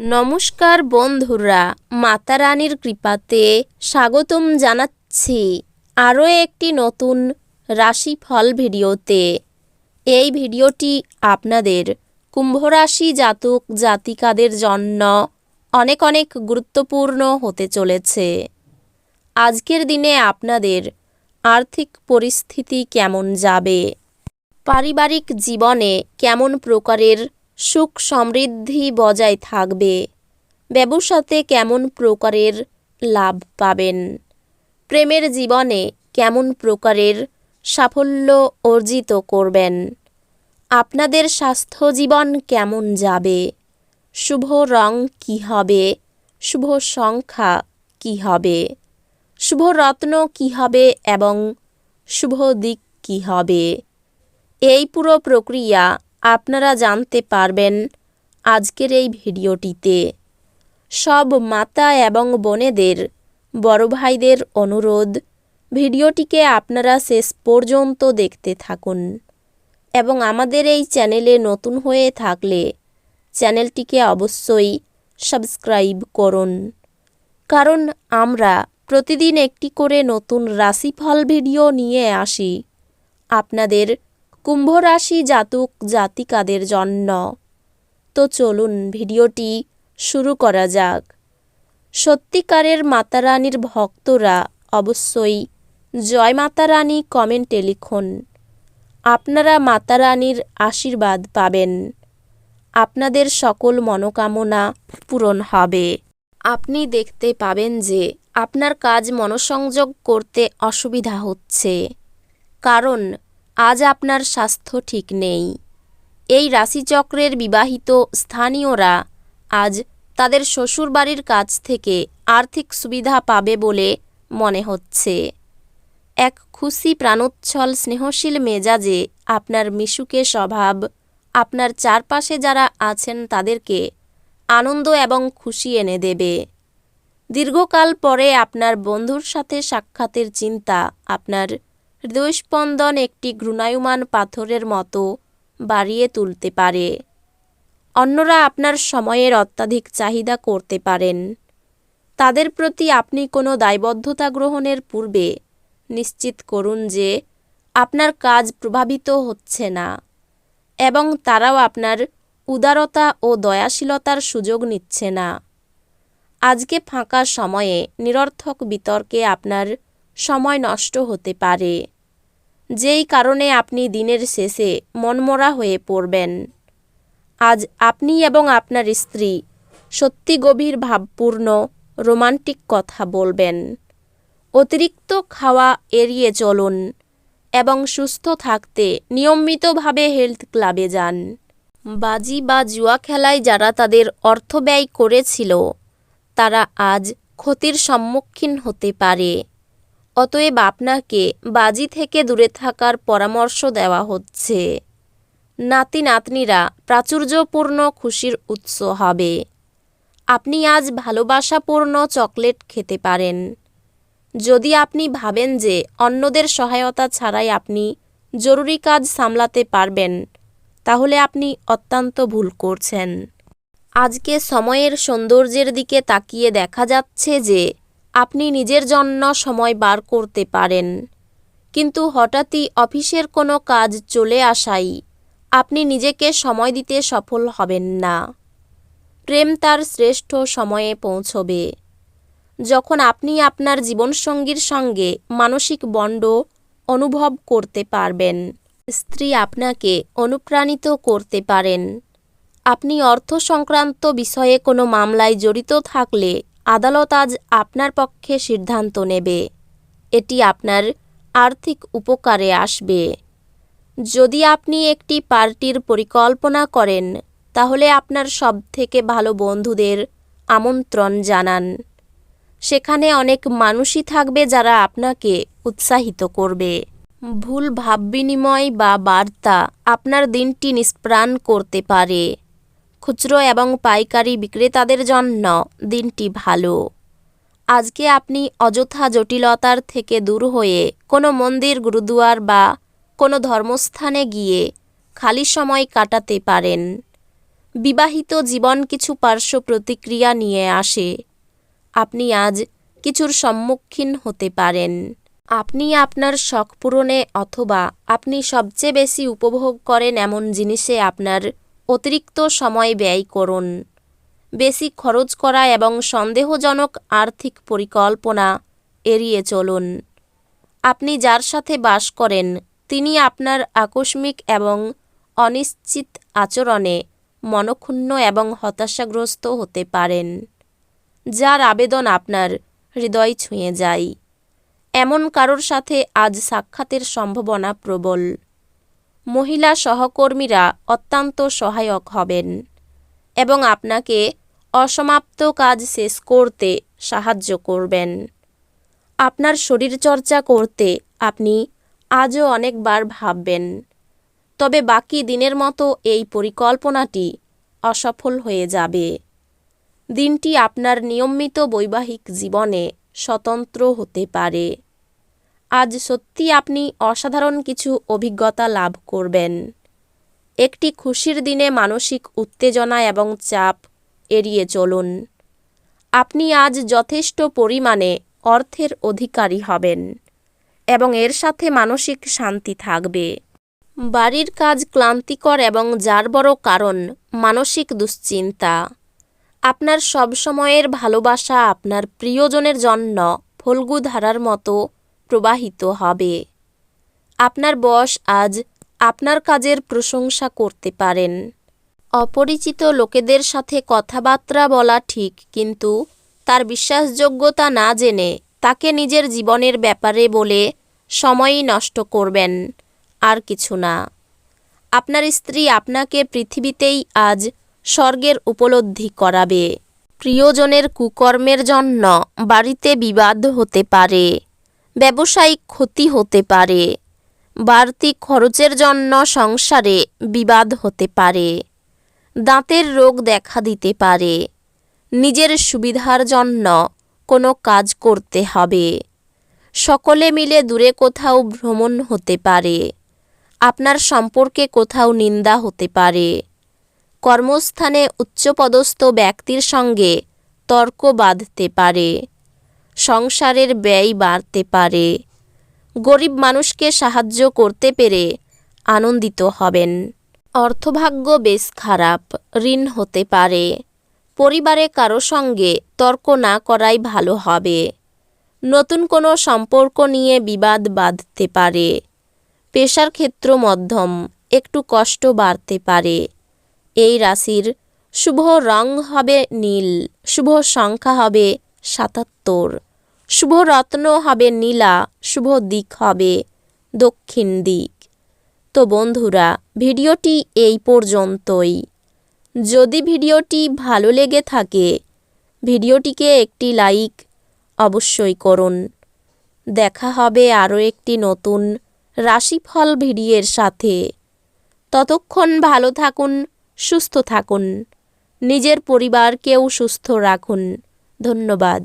নমস্কার বন্ধুরা, মাতা রানীর কৃপাতে স্বাগতম জানাচ্ছি আরও একটি নতুন রাশিফল ভিডিওতে। এই ভিডিওটি আপনাদের কুম্ভ রাশি জাতক জাতিকাদের জন্য অনেক অনেক গুরুত্বপূর্ণ হতে চলেছে। আজকের দিনে আপনাদের আর্থিক পরিস্থিতি কেমন যাবে, পারিবারিক জীবনে কেমন প্রকারের সুখ সমৃদ্ধি বজায় থাকবে, ব্যবসাতে কেমন প্রকারের লাভ পাবেন, প্রেমের জীবনে কেমন প্রকারের সাফল্য অর্জিত করবেন, আপনাদের স্বাস্থ্য জীবন কেমন যাবে, শুভ রং কী হবে, শুভ সংখ্যা কী হবে, শুভ রত্ন কী হবে এবং শুভ দিক কী হবে, এই পুরো প্রক্রিয়া আপনারা জানতে পারবেন আজকের এই ভিডিওটিতে। সব মাতা এবং বোনেদের, বড় ভাইদের অনুরোধ, ভিডিওটিকে আপনারা শেষ পর্যন্ত দেখতে থাকুন এবং আমাদের এই চ্যানেলে নতুন হয়ে থাকলে চ্যানেলটিকে অবশ্যই সাবস্ক্রাইব করুন, কারণ আমরা প্রতিদিন একটি করে নতুন রাশিফল ভিডিও নিয়ে আসি আপনাদের কুম্ভ রাশি জাতক জাতিকাদের জন্য। তো চলুন ভিডিওটি শুরু করা যাক। সত্যিকারের মাতা রানীর ভক্তরা অবশ্যই জয় মাতা রানী কমেন্টে লিখুন। আপনারা মাতা রানীর আশীর্বাদ পাবেন, আপনাদের সকল মনোকামনা পূরণ হবে। আপনি দেখতে পাবেন যে আপনার কাজ মনোসংযোগ করতে অসুবিধা হচ্ছে, কারণ আজ আপনার স্বাস্থ্য ঠিক নেই। এই রাশিচক্রের বিবাহিত স্থানীয়রা আজ তাদের শ্বশুরবাড়ির কাছ থেকে আর্থিক সুবিধা পাবে বলে মনে হচ্ছে। এক খুশি প্রাণোচ্ছল স্নেহশীল মেজাজে আপনার মিশুকে স্বভাব আপনার চারপাশে যারা আছেন তাদেরকে আনন্দ এবং খুশি এনে দেবে। দীর্ঘকাল পরে আপনার বন্ধুর সাথে সাক্ষাতের চিন্তা আপনার হৃদয়স্পন্দন একটি ঘূর্ণায়মান পাথরের মতো বাড়িয়ে তুলতে পারে। অন্যরা আপনার সময়ের অত্যাধিক চাহিদা করতে পারেন। তাদের প্রতি আপনি কোনো দায়বদ্ধতা গ্রহণের পূর্বে নিশ্চিত করুন যে আপনার কাজ প্রভাবিত হচ্ছে না এবং তারাও আপনার উদারতা ও দয়াশীলতার সুযোগ নিচ্ছে না। আজকে ফাঁকা সময়ে নিরর্থক বিতর্কে আপনার সময় নষ্ট হতে পারে, যেই কারণে আপনি দিনের শেষে মনমরা হয়ে পড়বেন। আজ আপনি এবং আপনার স্ত্রী সত্যি গভীর ভাবপূর্ণ রোমান্টিক কথা বলবেন। অতিরিক্ত খাওয়া এড়িয়ে চলুন এবং সুস্থ থাকতে নিয়মিতভাবে হেলথ ক্লাবে যান। বাজি বা জুয়া খেলায় যারা তাদের অর্থ ব্যয় করেছিল তারা আজ ক্ষতির সম্মুখীন হতে পারে। অতএব আপনাকে বাজি থেকে দূরে থাকার পরামর্শ দেওয়া হচ্ছে। নাতি নাতনিরা প্রাচুর্যপূর্ণ খুশির উৎস হবে। আপনি আজ ভালোবাসাপূর্ণ চকলেট খেতে পারেন। যদি আপনি ভাবেন যে অন্যদের সহায়তা ছাড়াই আপনি জরুরি কাজ সামলাতে পারবেন, তাহলে আপনি অত্যন্ত ভুল করছেন। আজকে সময়ের সৌন্দর্যের দিকে তাকিয়ে দেখা যাচ্ছে যে আপনি নিজের জন্য সময় বার করতে পারেন, কিন্তু হঠাৎই অফিসের কোনো কাজ চলে আসায় আপনি নিজেকে সময় দিতে সফল হবেন না। প্রেম তার শ্রেষ্ঠ সময়ে পৌঁছবে যখন আপনি আপনার জীবনসঙ্গীর সঙ্গে মানসিক বন্ড অনুভব করতে পারবেন। স্ত্রী আপনাকে অনুপ্রাণিত করতে পারেন। আপনি অর্থ সংক্রান্ত বিষয়ে কোনো মামলায় জড়িত থাকলে আদালত আজ আপনার পক্ষে সিদ্ধান্ত নেবে। এটি আপনার আর্থিক উপকারে আসবে। যদি আপনি একটি পার্টির পরিকল্পনা করেন, তাহলে আপনার সবথেকে ভালো বন্ধুদের আমন্ত্রণ জানান। সেখানে অনেক মানুষই থাকবে যারা আপনাকে উৎসাহিত করবে। ভুল ভাব বিনিময় বা বার্তা আপনার দিনটি নিষ্প্রাণ করতে পারে। খুচরো এবং পাইকারি বিক্রেতাদের জন্য দিনটি ভালো। আজকে আপনি অযথা জটিলতার থেকে দূর হয়ে কোনো মন্দির, গুরুদুয়ার বা কোনো ধর্মস্থানে গিয়ে খালি সময় কাটাতে পারেন। বিবাহিত জীবন কিছু পার্শ্ব প্রতিক্রিয়া নিয়ে আসে। আপনি আজ কিছুর সম্মুখীন হতে পারেন। আপনি আপনার শখ পূরণে অথবা আপনি সবচেয়ে বেশি উপভোগ করেন এমন জিনিসে আপনার অতিরিক্ত সময় ব্যয় করুন। বেশি খরচ করা এবং সন্দেহজনক আর্থিক পরিকল্পনা এড়িয়ে চলুন। আপনি যার সাথে বাস করেন তিনি আপনার আকস্মিক এবং অনিশ্চিত আচরণে মনক্ষুণ্ণ এবং হতাশাগ্রস্ত হতে পারেন, যার আবেদন আপনার হৃদয় ছুঁয়ে যায়। এমন কারোর সাথে আজ সাক্ষাতের সম্ভাবনা প্রবল। মহিলা সহকর্মীরা অত্যন্ত সহায়ক হবেন এবং আপনাকে অসমাপ্ত কাজ শেষ করতে সাহায্য করবেন। আপনার শরীরচর্চা করতে আপনি আজও অনেকবার ভাববেন, তবে বাকি দিনের মতো এই পরিকল্পনাটি অসফল হয়ে যাবে। দিনটি আপনার নিয়মিত বৈবাহিক জীবনে স্বতন্ত্র হতে পারে। আজ সত্যি আপনি অসাধারণ কিছু অভিজ্ঞতা লাভ করবেন। একটি খুশির দিনে মানসিক উত্তেজনা এবং চাপ এড়িয়ে চলুন। আপনি আজ যথেষ্ট পরিমাণে অর্থের অধিকারী হবেন এবং এর সাথে মানসিক শান্তি থাকবে। বাড়ির কাজ ক্লান্তিকর এবং যার বড় কারণ মানসিক দুশ্চিন্তা। আপনার সবসময়ের ভালোবাসা আপনার প্রিয়জনের জন্য ফল্গু ধারার মতো প্রবাহিত হবে। আপনার বস আজ আপনার কাজের প্রশংসা করতে পারেন। অপরিচিত লোকেদের সাথে কথাবার্তা বলা ঠিক, কিন্তু তার বিশ্বাসযোগ্যতা না জেনে তাকে নিজের জীবনের ব্যাপারে বলে সময়ই নষ্ট করবেন, আর কিছু না। আপনার স্ত্রী আপনাকে পৃথিবীতেই আজ স্বর্গের উপলব্ধি করাবে। প্রিয়জনের কুকর্মের জন্য বাড়িতে বিবাদ হতে পারে, ব্যবসায়িক ক্ষতি হতে পারে, বাড়তি খরচের জন্য সংসারে বিবাদ হতে পারে, দাঁতের রোগ দেখা দিতে পারে, নিজের সুবিধার জন্য কোনো কাজ করতে হবে, সকলে মিলে দূরে কোথাও ভ্রমণ হতে পারে, আপনার সম্পর্কে কোথাও নিন্দা হতে পারে, কর্মস্থানে উচ্চপদস্থ ব্যক্তির সঙ্গে তর্ক বাঁধতে পারে, সংসারের ব্যয় বাড়তে পারে, গরিব মানুষকে সাহায্য করতে পেরে আনন্দিত হবেন। অর্থভাগ্য বেশ খারাপ, ঋণ হতে পারে, পরিবারে কারো সঙ্গে তর্ক না করাই ভালো হবে, নতুন কোনো সম্পর্ক নিয়ে বিবাদ বাঁধতে পারে, পেশার ক্ষেত্র মধ্যম, একটু কষ্ট বাড়তে পারে। এই রাশির শুভ রং হবে নীল, শুভ সংখ্যা হবে ৭৭, শুভ রত্ন হবে নীলা, শুভ দিক হবে দক্ষিণ দিক। তো বন্ধুরা, ভিডিওটি এই পর্যন্তই। যদি ভিডিওটি ভালো লেগে থাকে ভিডিওটিকে একটি লাইক অবশ্যই করুন। দেখা হবে আরও একটি নতুন রাশিফল ভিডিওর সাথে। ততক্ষণ ভালো থাকুন, সুস্থ থাকুন, নিজের পরিবারকেও সুস্থ রাখুন। ধন্যবাদ।